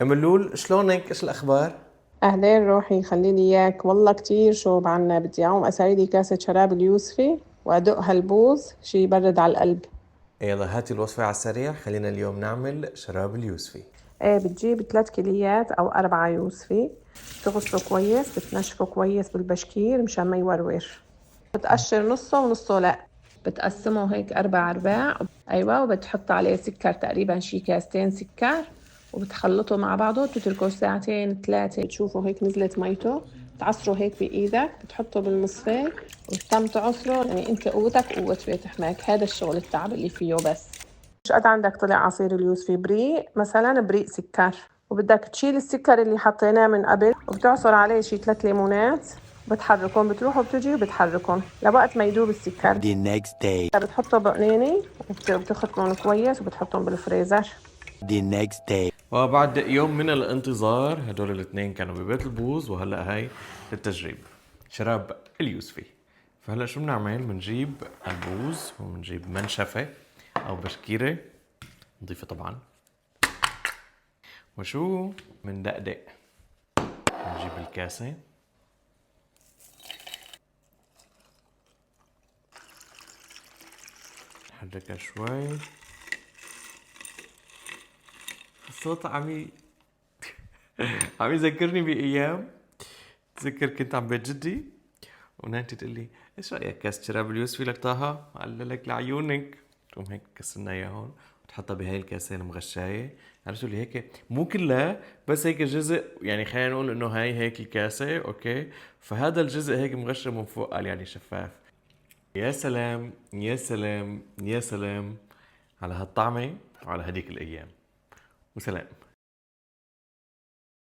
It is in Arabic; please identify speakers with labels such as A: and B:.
A: ام اللول، شلونك؟ ايش الاخبار؟
B: أهلين روحي، خليلي إياك. والله كتير شوب عنا، بدي أقوم أسويلي كاسة شراب اليوسفي وأدق هالبوز شي يبرد على القلب.
A: يلا هاتي الوصفة على السريع. خلينا اليوم نعمل شراب اليوسفي.
B: إيه، بتجيب 3 كيليات أو 4 يوسفي، بتغسله كويس، بتنشفه كويس بالبشكير مشان ما يورور. بتقشر نصه ونصه لأ، بتقسمه هيك 4 أرباع. أيوة، وبتحط عليه سكر، تقريبا شي كاستين سكر، وبتخلطه مع بعضه، بتتركه ساعتين 3. بتشوفه هيك نزلت ميته، تعصره هيك بإيدك، بتحطه بالمصفى وتم تعصره. يعني انت قوتك قوة بيت حماك، هذا الشغل التعب اللي فيه بس. مش قد عندك طلع عصير اليوسفي بريق، مثلا بريق سكر، وبدك تشيل السكر اللي حطيناه من قبل، وبتعصر عليه شي 3 ليمونات، بتحركهم، بتروح وبتجي وبتحركهم لوقت ما يدوب السكر.
C: The next day.
B: بتحطه بقنينة وبتخرطهم كويس وبتحطهم بالفريزر.
C: The next day.
A: وبعد يوم من الانتظار هدول الاثنين كانوا ببيت البوز، وهلا هاي للتجريب شراب اليوسفي. فهلا شو بنعمل؟ بنجيب البوز وبنجيب منشفة او بشكيرة نضيفة طبعا، وشو بندقدق. بنجيب الكاسة، نحركها شوي. الصوت عم يذكرني بأيام. تذكر كنت عم بيت جدي ونانتي تقول لي ايش رايك كاس شراب اليوسفي لك طه؟ قال لك لعيونك. تقوم هيك كسرنا اياه هون وتحطها بهاي الكاسه المغشايه. عرفتوا لي هيك مو كلها، بس هيك جزء، يعني خلينا نقول انه هاي هيك الكاسه اوكي، فهذا الجزء هيك مغشى من فوق، قال يعني شفاف. يا سلام يا سلام يا سلام على هالطعمه وعلى هديك الايام. وسلام.